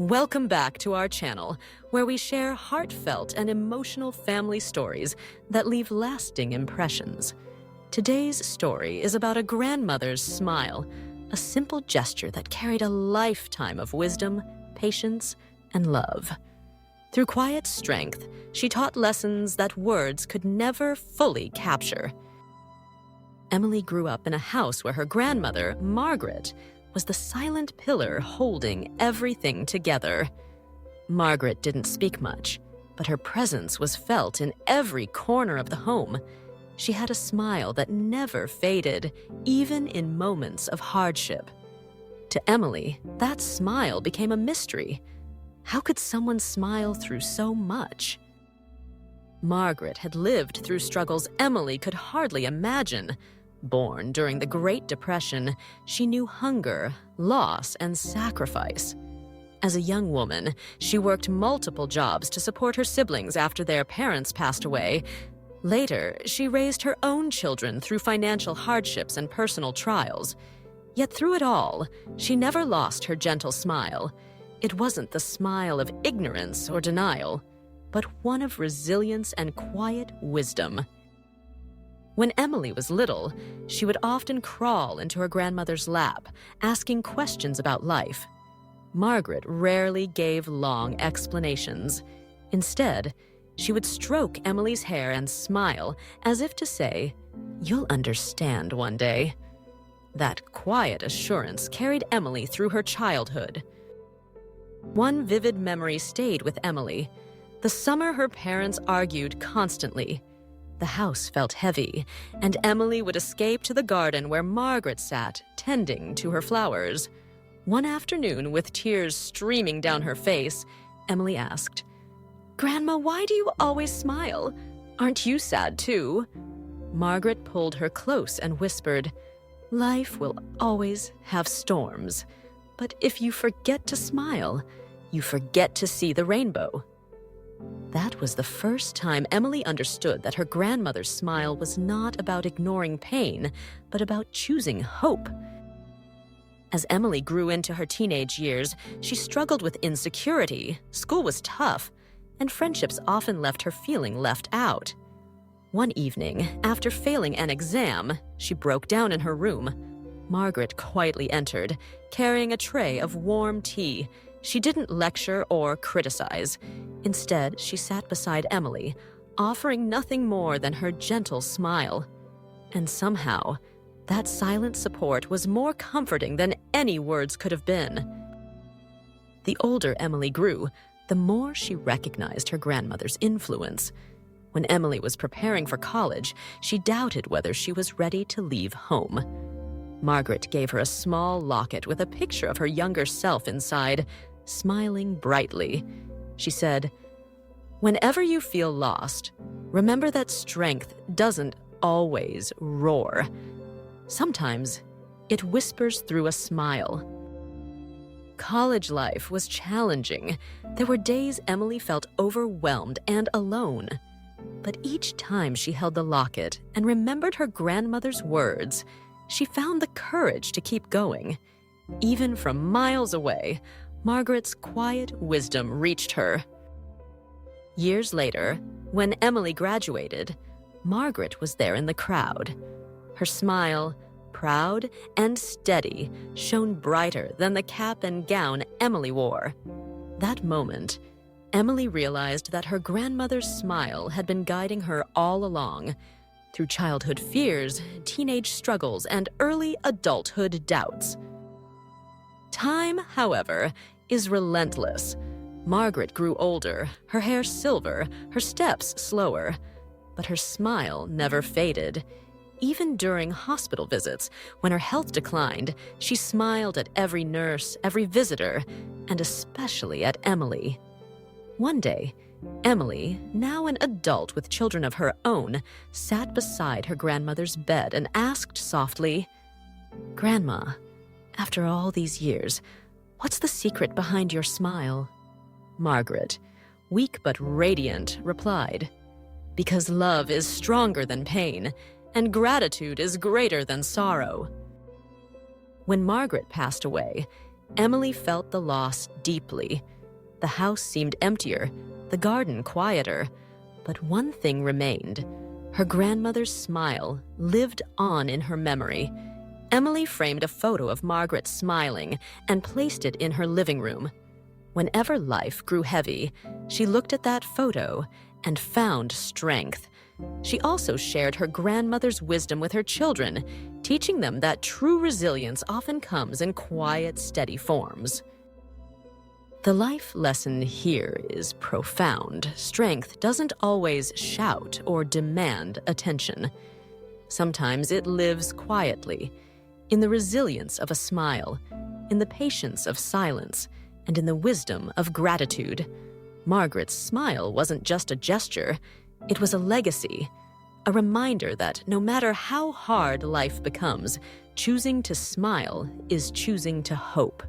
Welcome back to our channel, where we share heartfelt and emotional family stories that leave lasting impressions. Today's story is about a grandmother's smile, a simple gesture that carried a lifetime of wisdom, patience, and love. Through quiet strength, she taught lessons that words could never fully capture. Emily grew up in a house where her grandmother, Margaret, was the silent pillar holding everything together. Margaret didn't speak much, but her presence was felt in every corner of the home. She had a smile that never faded, even in moments of hardship. To Emily, that smile became a mystery. How could someone smile through so much? Margaret had lived through struggles Emily could hardly imagine. Born during the Great Depression, she knew hunger, loss, and sacrifice. As a young woman, she worked multiple jobs to support her siblings after their parents passed away. Later, she raised her own children through financial hardships and personal trials. Yet through it all, she never lost her gentle smile. It wasn't the smile of ignorance or denial, but one of resilience and quiet wisdom. When Emily was little, she would often crawl into her grandmother's lap, asking questions about life. Margaret rarely gave long explanations. Instead, she would stroke Emily's hair and smile, as if to say, "You'll understand one day." That quiet assurance carried Emily through her childhood. One vivid memory stayed with Emily. The summer her parents argued constantly. The house felt heavy, and Emily would escape to the garden where Margaret sat, tending to her flowers. One afternoon, with tears streaming down her face, Emily asked, "Grandma, why do you always smile? Aren't you sad too?" Margaret pulled her close and whispered, "Life will always have storms, but if you forget to smile, you forget to see the rainbow." That was the first time Emily understood that her grandmother's smile was not about ignoring pain, but about choosing hope. As Emily grew into her teenage years, she struggled with insecurity, school was tough, and friendships often left her feeling left out. One evening, after failing an exam, she broke down in her room. Margaret quietly entered, carrying a tray of warm tea. She didn't lecture or criticize. Instead, she sat beside Emily, offering nothing more than her gentle smile. And somehow, that silent support was more comforting than any words could have been. The older Emily grew, the more she recognized her grandmother's influence. When Emily was preparing for college, she doubted whether she was ready to leave home. Margaret gave her a small locket with a picture of her younger self inside, smiling brightly. She said, "Whenever you feel lost, remember that strength doesn't always roar. Sometimes it whispers through a smile." College life was challenging. There were days Emily felt overwhelmed and alone. But each time she held the locket and remembered her grandmother's words, she found the courage to keep going. Even from miles away, Margaret's quiet wisdom reached her. Years later, when Emily graduated, Margaret was there in the crowd. Her smile, proud and steady, shone brighter than the cap and gown Emily wore. That moment, Emily realized that her grandmother's smile had been guiding her all along, through childhood fears, teenage struggles, and early adulthood doubts. Time, however, is relentless. Margaret grew older, her hair silver, her steps slower, but her smile never faded. Even during hospital visits, when her health declined, she smiled at every nurse, every visitor, and especially at Emily. One day, Emily, now an adult with children of her own, sat beside her grandmother's bed and asked softly, "Grandma, after all these years, what's the secret behind your smile?" Margaret, weak but radiant, replied, "Because love is stronger than pain, and gratitude is greater than sorrow." When Margaret passed away, Emily felt the loss deeply. The house seemed emptier, the garden quieter, but one thing remained. Her grandmother's smile lived on in her memory. Emily framed a photo of Margaret smiling and placed it in her living room. Whenever life grew heavy, she looked at that photo and found strength. She also shared her grandmother's wisdom with her children, teaching them that true resilience often comes in quiet, steady forms. The life lesson here is profound. Strength doesn't always shout or demand attention. Sometimes it lives quietly, in the resilience of a smile, in the patience of silence, and in the wisdom of gratitude. Margaret's smile wasn't just a gesture, it was a legacy, a reminder that no matter how hard life becomes, choosing to smile is choosing to hope.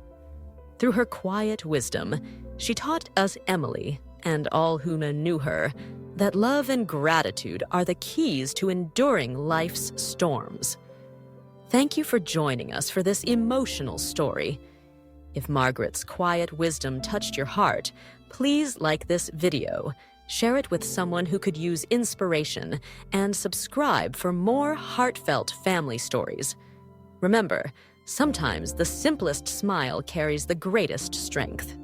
Through her quiet wisdom, she taught us Emily, and all who knew her, that love and gratitude are the keys to enduring life's storms. Thank you for joining us for this emotional story. If Margaret's quiet wisdom touched your heart, please like this video, share it with someone who could use inspiration, and subscribe for more heartfelt family stories. Remember, sometimes the simplest smile carries the greatest strength.